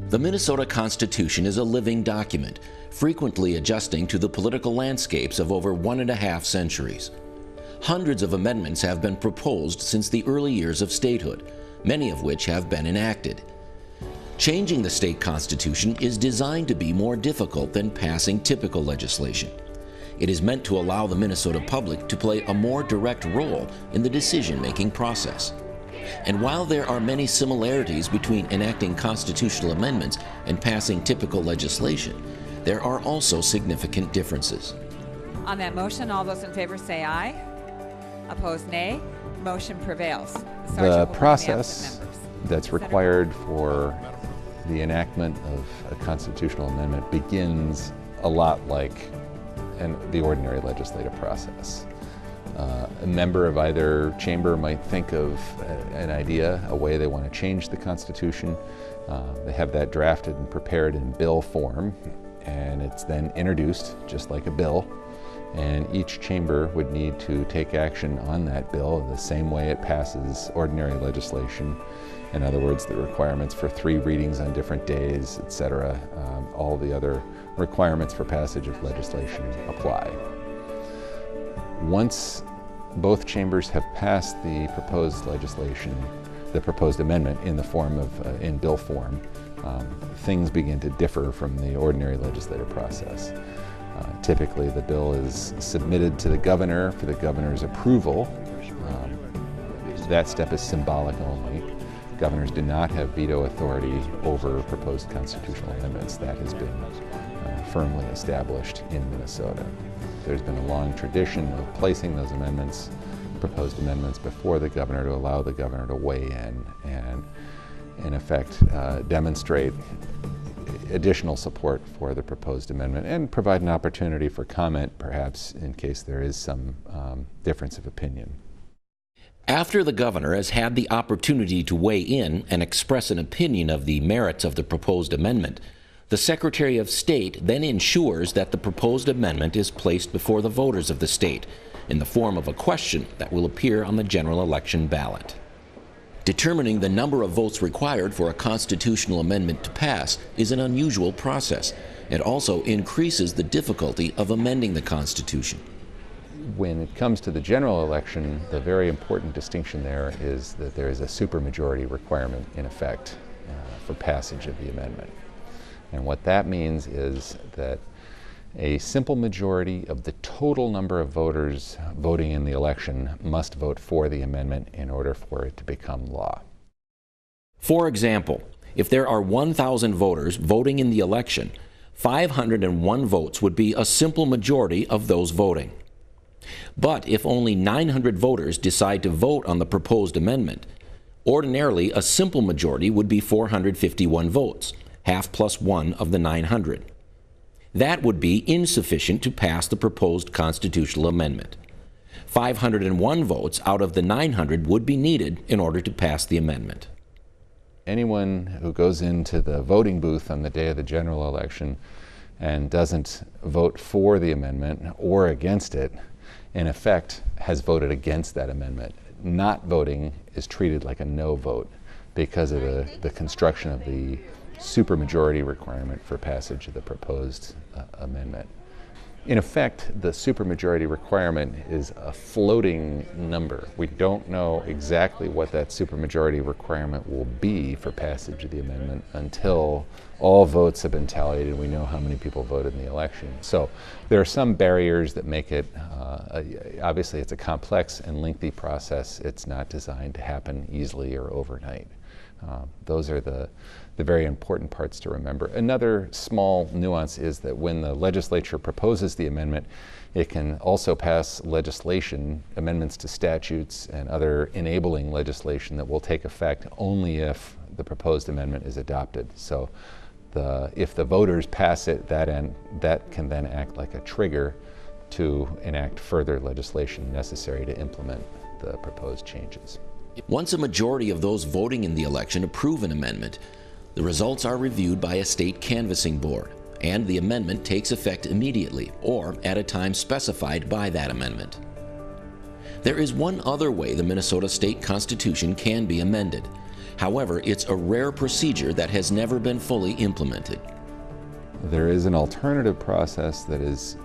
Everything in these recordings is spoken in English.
The Minnesota Constitution is a living document, frequently adjusting to the political landscapes of over 1.5 centuries. Hundreds of amendments have been proposed since the early years of statehood, many of which have been enacted. Changing the state constitution is designed to be more difficult than passing typical legislation. It is meant to allow the Minnesota public to play a more direct role in the decision-making process. And while there are many similarities between enacting constitutional amendments and passing typical legislation, there are also significant differences. On that motion, all those in favor say aye. Opposed, nay. Motion prevails. The process that's required for the enactment of a constitutional amendment begins a lot like the ordinary legislative process. A member of either chamber might think of an idea, a way they want to change the Constitution. They have that drafted and prepared in bill form, and it's then introduced just like a bill. And each chamber would need to take action on that bill the same way it passes ordinary legislation. In other words, the requirements for 3 readings on different days, etc. All the other requirements for passage of legislation apply. Once both chambers have passed the proposed legislation, the proposed amendment in the form of, in bill form, things begin to differ from the ordinary legislative process. Typically, the bill is submitted to the governor for the governor's approval. That step is symbolic only. Governors do not have veto authority over proposed constitutional amendments. That has been firmly established in Minnesota. There's been a long tradition of placing those amendments, proposed amendments, before the governor to allow the governor to weigh in and, in effect, demonstrate additional support for the proposed amendment and provide an opportunity for comment, perhaps, in case there is some difference of opinion. After the governor has had the opportunity to weigh in and express an opinion of the merits of the proposed amendment, the Secretary of State then ensures that the proposed amendment is placed before the voters of the state in the form of a question that will appear on the general election ballot. Determining the number of votes required for a constitutional amendment to pass is an unusual process. It also increases the difficulty of amending the Constitution. When it comes to the general election, the very important distinction there is that there is a supermajority requirement in effect for passage of the amendment. And what that means is that a simple majority of the total number of voters voting in the election must vote for the amendment in order for it to become law. For example, if there are 1,000 voters voting in the election, 501 votes would be a simple majority of those voting. But if only 900 voters decide to vote on the proposed amendment, ordinarily a simple majority would be 451 votes, half plus 1 of the 900. That would be insufficient to pass the proposed constitutional amendment. 501 votes out of the 900 would be needed in order to pass the amendment. Anyone who goes into the voting booth on the day of the general election and doesn't vote for the amendment or against it, in effect, has voted against that amendment. Not voting is treated like a no vote because of the construction of the supermajority requirement for passage of the proposed amendment. In effect, the supermajority requirement is a floating number. We don't know exactly what that supermajority requirement will be for passage of the amendment until all votes have been tallied and we know how many people voted in the election. So there are some barriers that make it, obviously it's a complex and lengthy process. It's not designed to happen easily or overnight. Those are the very important parts to remember. Another small nuance is that when the legislature proposes the amendment, it can also pass legislation, amendments to statutes and other enabling legislation that will take effect only if the proposed amendment is adopted. So if the voters pass it, that can then act like a trigger to enact further legislation necessary to implement the proposed changes. Once a majority of those voting in the election approve an amendment, the results are reviewed by a state canvassing board, and the amendment takes effect immediately or at a time specified by that amendment. There is one other way the Minnesota State Constitution can be amended. However, it's a rare procedure that has never been fully implemented. There is an alternative process that is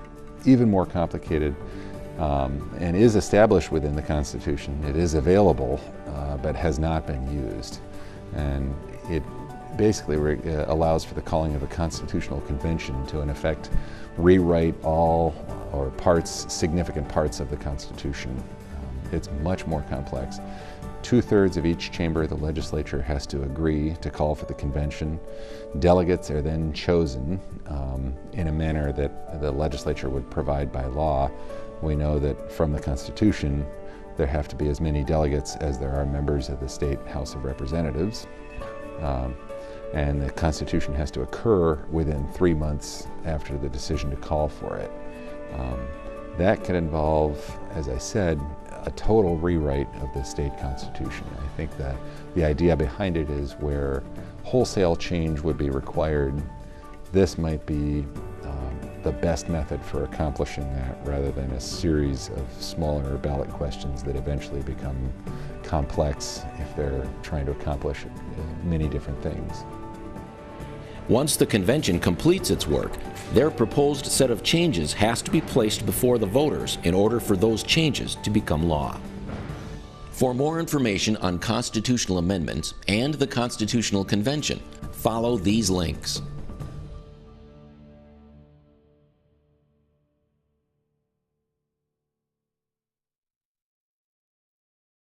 even more complicated and is established within the Constitution. It is available, but has not been used. And it basically allows for the calling of a Constitutional Convention to, in effect, rewrite all or significant parts of the Constitution. It's much more complex. 2/3 of each chamber of the legislature has to agree to call for the convention. Delegates are then chosen in a manner that the legislature would provide by law. We know that from the Constitution, there have to be as many delegates as there are members of the state House of Representatives. And the Constitution has to occur within 3 months after the decision to call for it. That can involve, as I said, a total rewrite of the state constitution. I think that the idea behind it is where wholesale change would be required, this might be the best method for accomplishing that, rather than a series of smaller ballot questions that eventually become complex if they're trying to accomplish many different things. Once the convention completes its work, their proposed set of changes has to be placed before the voters in order for those changes to become law. For more information on constitutional amendments and the Constitutional Convention, follow these links.